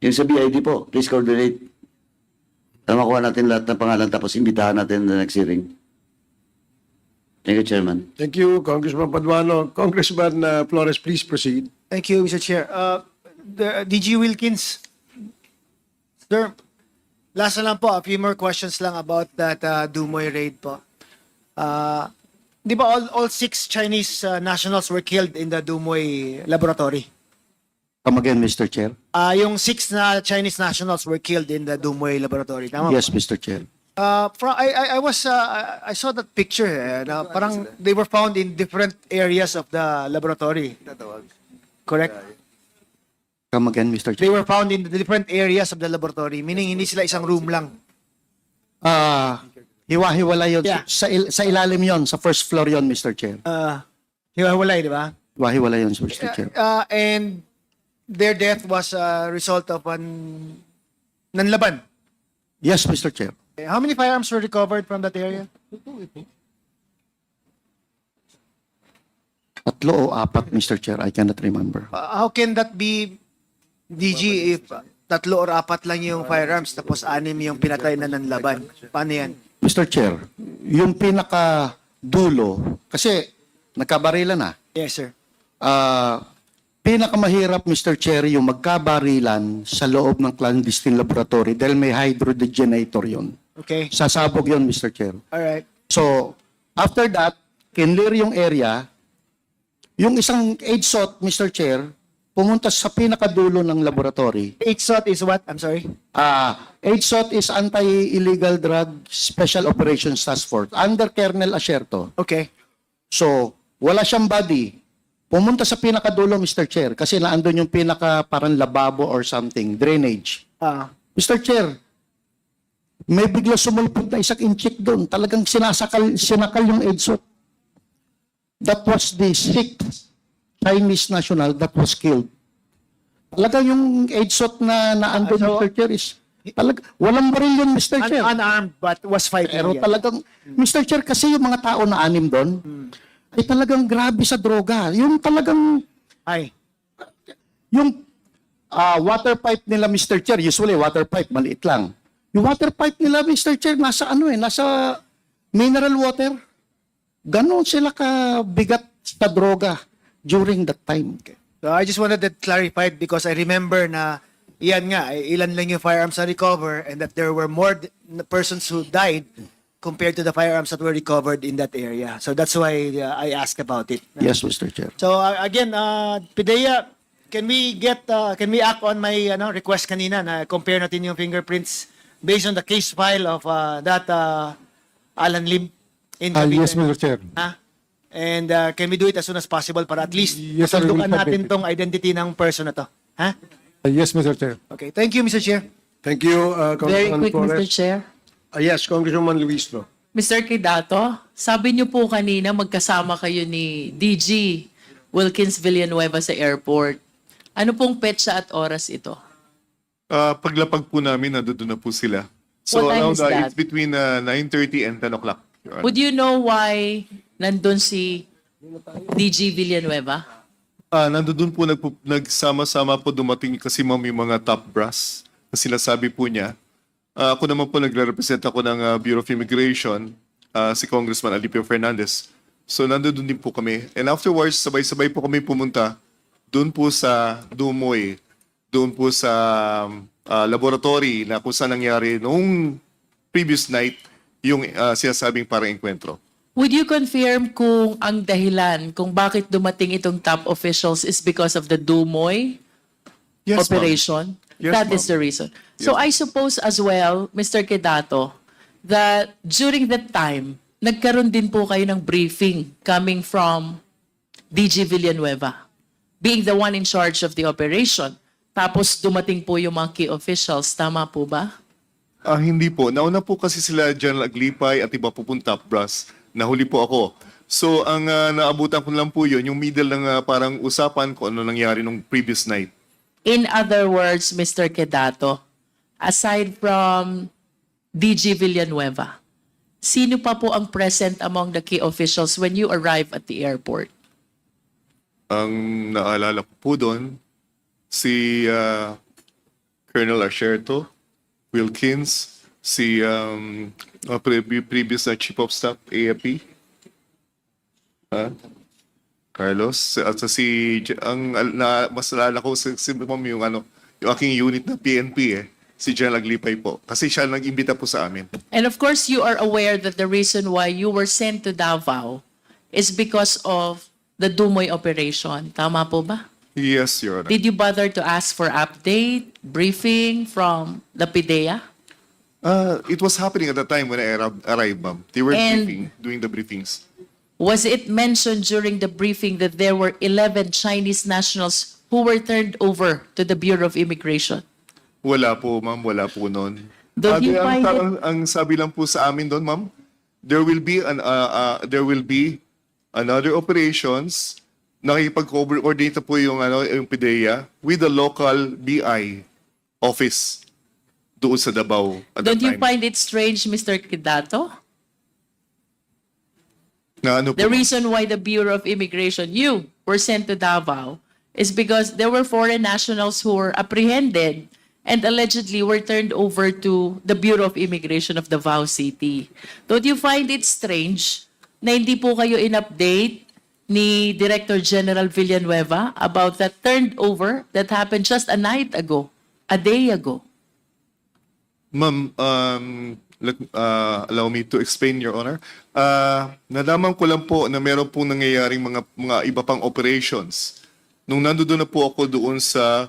Yung sa BID po, please coordinate. Makuha natin lahat ng pangalan tapos imbitahan natin the next hearing. Thank you, Chairman. Thank you, Congressman Paduano. Congressman Flores, please proceed. Thank you, Mr. Chair. The DG Wilkins, sir, last na lang po, a few more questions lang about that Dumoy raid po. Di ba all 6 Chinese nationals were killed in the Dumoy laboratory? Come again, Mr. Chair. Yung 6 na Chinese nationals were killed in the Dumoy laboratory. Tama Yes, ba? Mr. Chair. I saw that picture na parang they were found in different areas of the laboratory. Correct? Come again, Mr. They Chair. were found in the different areas of the laboratory, meaning hindi sila isang room lang. Hiwa-hiwala yun. Yeah. Sa ilalim yon, sa first floor yon, Mr. Chair. Hiwa-hiwalay, di ba? Hiwa-hiwala yun, Mr. Chair. And their death was a result of nanlaban. Yes, Mr. Chair. How many firearms were recovered from that area? 3 o 4, Mr. Chair. I cannot remember. How can that be, DG, if 3 or 4 lang yung firearms tapos 6 yung pinatay na nanlaban? Paano yan? Mr. Chair, yung pinaka-dulo, kasi nagkabarilan na. Yes, sir. Pinakamahirap, Mr. Chair, yung magkabarilan sa loob ng clandestine laboratory dahil may hydrodegenator yun. Okay. Sasabog yun, Mr. Chair. Alright. So, after that, kinlear yung area. Yung isang AIDSOT, Mr. Chair, pumunta sa pinakadulo ng laboratory. HSOT is what? I'm sorry. AIDSOT is Anti-Illegal Drug Special Operations Task Force under Colonel Asierto. Okay. So, wala siyang body. Pumunta sa pinakadulo, Mr. Chair, kasi naandun yung pinaka parang lababo or something, drainage. Mr. Chair, may bigla sumulpot na isang inchik doon. Talagang sinakal yung AIDSOT. That was the 6th Chinese national that was killed. Talagang yung AIDSOT na naandun, Mr. Chair, is walang baril yun, Mr. Chair. Unarmed but was fighting. Pero yeah. talagang, Mr. Chair, kasi yung mga tao na 6 doon, ay talagang grabe sa droga. Yung talagang, yung water pipe nila, Mr. Chair, usually water pipe, maliit lang. Yung water pipe nila, Mr. Chair, nasa nasa mineral water. Ganon sila kabigat sa droga during that time. So I just wanted that clarified because I remember na iyan nga, ilan lang yung firearms na recover and that there were more persons who died compared to the firearms that were recovered in that area. So that's why I asked about it. Yes, Mr. Chair. So again, Pidea, can we act on my request kanina na compare natin yung fingerprints based on the case file of that Alan Lim in Cavite? Yes, Mr. Chair. And can we do it as soon as possible para at least Yes, sir, we will masundukan natin submit it. tong identity ng person na to? Ha? Yes, Mr. Chair. Okay, thank you, Mr. Chair. Thank you, Very Congressman quick, Mr. Flores. Chair. Yes, Congresswoman Luistro. Mr. Kidato, sabi niyo po kanina magkasama kayo ni DG Wilkins Villanueva sa airport. Ano pong petsa at oras ito? Paglapag po namin, nandun na po sila. So What time around is that? it's between 9:30 and 10 o'clock. Your Honor. Would you know why nandun si DG Villanueva? Nandun po nagsama-sama po dumating kasi ma'am yung mga top brass. Kasi sinasabi po niya, ako naman po nagre-represent ako ng Bureau of Immigration, si Congressman Alipio Fernandez. So nandun din po kami. And afterwards, sabay-sabay po kami pumunta doon po sa Dumoy, doon po sa laboratory na kung saan nangyari noong previous night yung sinasabing parang enkwentro. Would you confirm kung ang dahilan kung bakit dumating itong top officials is because of the Dumoy Yes, ma'am. operation? Yes, That is ma'am. the reason. So I suppose as well, Mr. Kedato, that during that time, nagkaroon din po kayo ng briefing coming from DG Villanueva, being the one in charge of the operation. Tapos dumating po yung mga key officials. Tama po ba? Hindi po. Nauna po kasi sila General Aglipay at iba po pong top brass. Nahuli po ako. So ang naabutan ko lang po yun, yung middle ng parang usapan kung ano nangyari nung previous night. In other words, Mr. Kedato, aside from DG Villanueva, sino pa po ang present among the key officials when you arrive at the airport? Ang naalala ko po doon, si Colonel Asherto, Wilkins, si previous na Chief of Staff, AFP, Carlos, at si, mas naalala ko si Ma'am yung yung aking unit na PNP si General Aglipay po. Kasi siya nag-imbita po sa amin. And of course, you are aware that the reason why you were sent to Davao is because of the Dumoy operation. Tama po ba? Yes, Your Honor. Did you bother to ask for update, briefing from the PIDEA? It was happening at the time when I arrived, ma'am. They were And- doing the briefings. Was it mentioned during the briefing that there were 11 Chinese nationals who were turned over to the Bureau of Immigration? Wala po, ma'am. Wala po noon. Don't you ang, find ang sabi lang po sa amin doon, ma'am, there will be another operations. Nakikipag-coordinate po yung PIDEA with the local BI office doon sa Davao at Don't that you time. find it strange, Mr. Kidato? Na ano po, The ma'am? reason why the Bureau of Immigration, you were sent to Davao, is because there were foreign nationals who were apprehended and allegedly were turned over to the Bureau of Immigration of Davao City. Don't you find it strange na hindi po kayo in-update ni Director General Villanueva about that turned over that happened just a night ago, a day ago? Ma'am, allow me to explain, Your Honor. Nalaman ko lang po na meron pong nangyayaring mga iba pang operations. Nung nandoon na po ako doon sa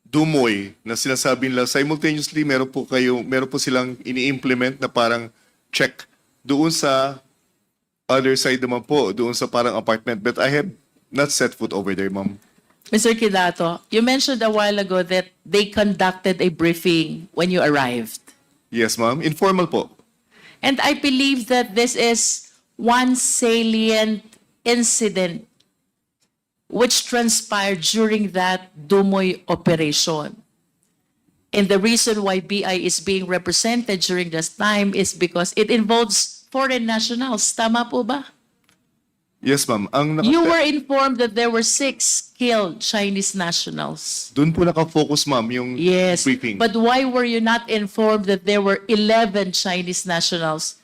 Dumoy, na sinasabi nila simultaneously meron po silang ini-implement na parang check doon sa other side naman po, doon sa parang apartment. But I have not set foot over there, ma'am. Mr. Kidato, you mentioned a while ago that they conducted a briefing when you arrived. Yes, ma'am. Informal po. And I believe that this is one salient incident which transpired during that Dumoy operation. And the reason why BI is being represented during this time is because it involves foreign nationals. Tama po ba? Yes, ma'am. You were informed that there were 6 killed Chinese nationals. Doon po nakafocus, ma'am, yung Yes, briefing. but why were you not informed that there were 11 Chinese nationals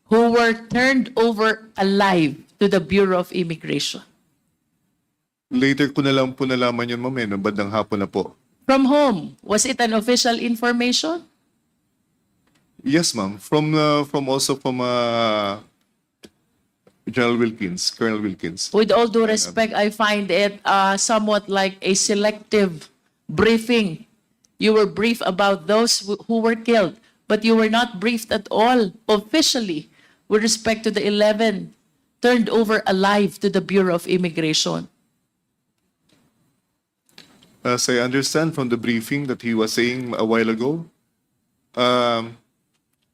who were turned over alive to the Bureau of Immigration? Later ko na lang po nalaman yun, ma'am, nung bandang hapon na po. From whom? Was it an official information? Yes, ma'am. From General Wilkins, Colonel Wilkins. With all due respect, I find it somewhat like a selective briefing. You were briefed about those who were killed, but you were not briefed at all officially with respect to the 11 turned over alive to the Bureau of Immigration. As I understand from the briefing that he was saying a while ago,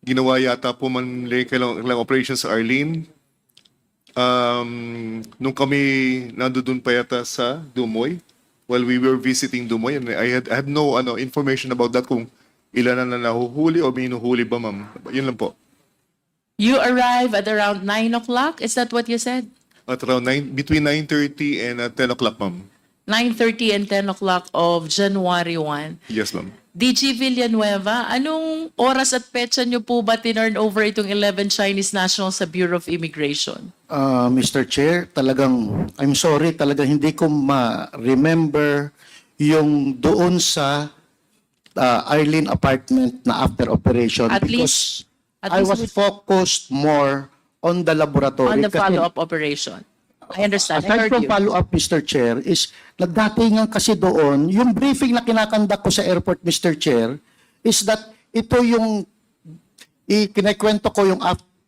ginawa yata po man kailang operations sa Arlene. Nung kami nandoon pa yata sa Dumoy, while we were visiting Dumoy, and I had no information about that kung ilan na nahuhuli o may hinuhuli ba, ma'am. Yun lang po. You arrive at around 9 o'clock? Is that what you said? At around between 9:30 and 10 o'clock, ma'am. 9:30 and 10 o'clock of January 1. Yes, ma'am. DG Villanueva, anong oras at petsa niyo po ba tinurn over itong 11 Chinese nationals sa Bureau of Immigration? Mr. Chair, talagang, I'm sorry, talagang hindi ko ma-remember yung doon sa Arlene apartment na after operation At because least I was focused more on the laboratory. On the kasi follow-up operation. I understand. I aside heard from you. follow-up, Mr. Chair, is nagdatingan kasi doon, yung briefing na kinakandak ko sa airport, Mr. Chair, is that ito yung kinikwento ko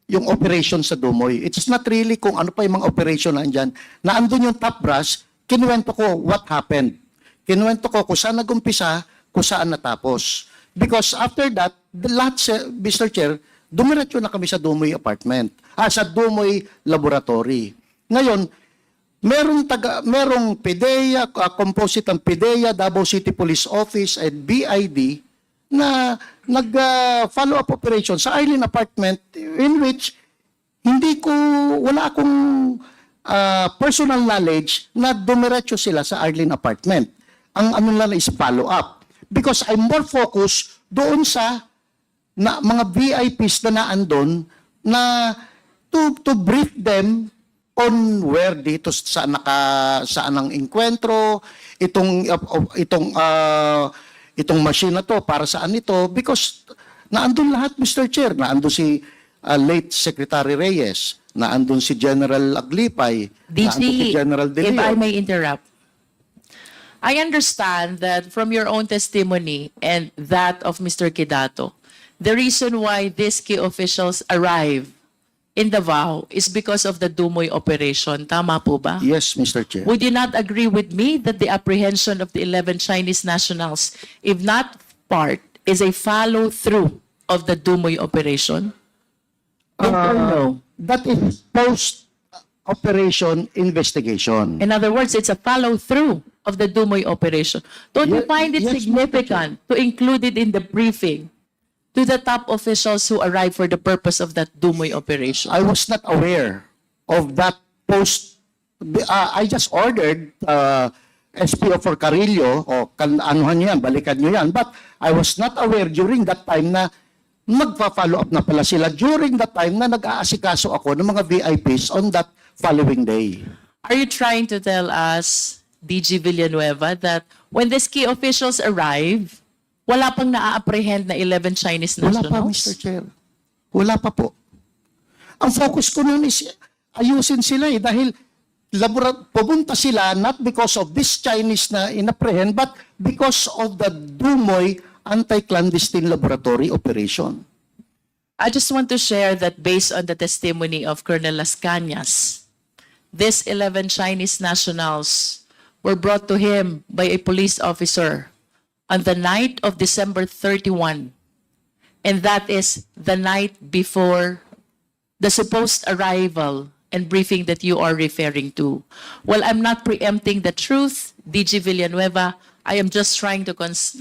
yung operation sa Dumoy. It's not really kung ano pa yung mga operation na andyan. Na andun yung top brass, kinuwento ko what happened. Kinuwento ko kung saan nagumpisa, kung saan natapos. Because after that, Mr. Chair, dumiretso na kami sa Dumoy apartment. Sa Dumoy laboratory. Ngayon, merong PIDEA, composite ng PIDEA, Davao City Police Office, and BID na nag-follow-up operation sa Arlene apartment in which wala akong personal knowledge na dumiretso sila sa Arlene apartment. Ang ano lang is follow-up. because I'm more focused doon sa mga VIPs na naandun na to brief them on where dito saan ang enkwentro, itong machine na to, para saan ito, because naandun lahat, Mr. Chair. Naandun si late Secretary Reyes, naandun si General Aglipay, naandun si General De if I Leon. may interrupt. I understand that from your own testimony and that of Mr. Quedato, the reason why these key officials arrive in Davao is because of the Dumoy operation. Tama po ba? Yes, Mr. Chair. Would you not agree with me that the apprehension of the 11 Chinese nationals, if not part, is a follow-through of the Dumoy operation? Yes or no? That is post-operation investigation. In other words, it's a follow-through of the Dumoy operation. Don't you Ye- find it yes, significant to include it in the briefing to the top officials who arrived for the purpose of that Dumoy operation? I was not aware of that post. I just ordered SPO for Carillo, o anuhan nyo yan, balikan nyo yan. But I was not aware during that time na magpa-follow up na pala sila during that time na nag-aasikaso ako ng mga VIPs on that following day. Are you trying to tell us, DG Villanueva, that when these key officials arrive, wala pang naa-apprehend na 11 Chinese Wala nationals? pa, Mr. Chair. Wala pa po. Ang focus ko noon is ayusin sila dahil pumunta sila not because of this Chinese na inapprehend but because of the Dumoy anti-clandestine laboratory operation. I just want to share that based on the testimony of Colonel Las Cañas, these 11 Chinese nationals were brought to him by a police officer on the night of December 31. And that is the night before the supposed arrival and briefing that you are referring to. Well, I'm not preempting the truth, DG Villanueva. I am just trying to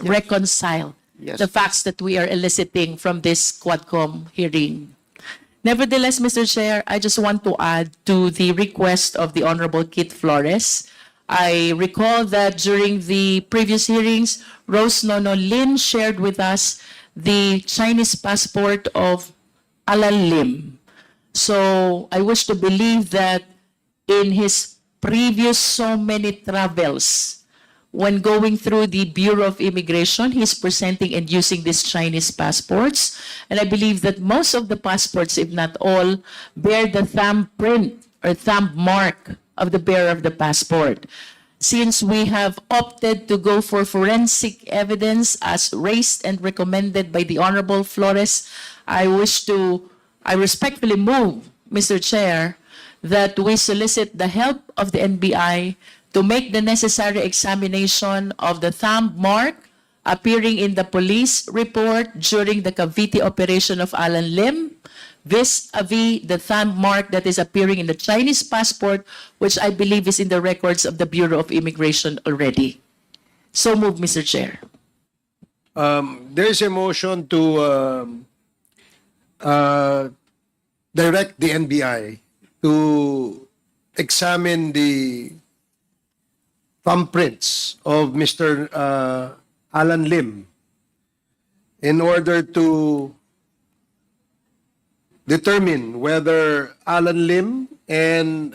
reconcile Yes. the facts that we are eliciting from this Quadcom hearing. Nevertheless, Mr. Chair, I just want to add to the request of the Honorable Kit Flores. I recall that during the previous hearings, Rose Nono Lin shared with us the Chinese passport of Alan Lim. So I wish to believe that in his previous so many travels, when going through the Bureau of Immigration, he's presenting and using these Chinese passports. And I believe that most of the passports, if not all, bear the thumbprint or thumb mark of the bearer of the passport. Since we have opted to go for forensic evidence as raised and recommended by the Honorable Flores, I respectfully move, Mr. Chair, that we solicit the help of the NBI to make the necessary examination of the thumb mark appearing in the police report during the Cavite operation of Alan Lim, vis-a-vis the thumb mark that is appearing in the Chinese passport, which I believe is in the records of the Bureau of Immigration already. So move, Mr. Chair. There is a motion to direct the NBI to examine the thumbprints of Mr. Alan Lim in order to determine whether Alan Lim and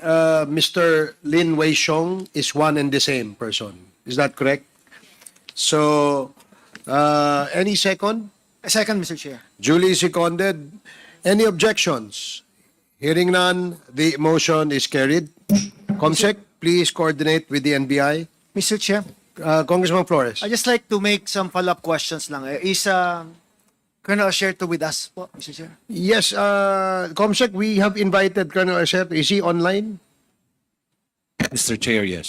Mr. Lin Wei Xiong is one and the same person. Is that correct? So, any second? A second, Mr. Chair. Duly seconded. Any objections? Hearing none, the motion is carried. Comsec, please coordinate with the NBI. Mr. Chair, Congressman Flores. I'd just like to make some follow-up questions lang. Is Colonel Asherto with us po, Mr. Chair? Yes, Comsec, we have invited Colonel Asherto. Is he online? Mr. Chair, yes.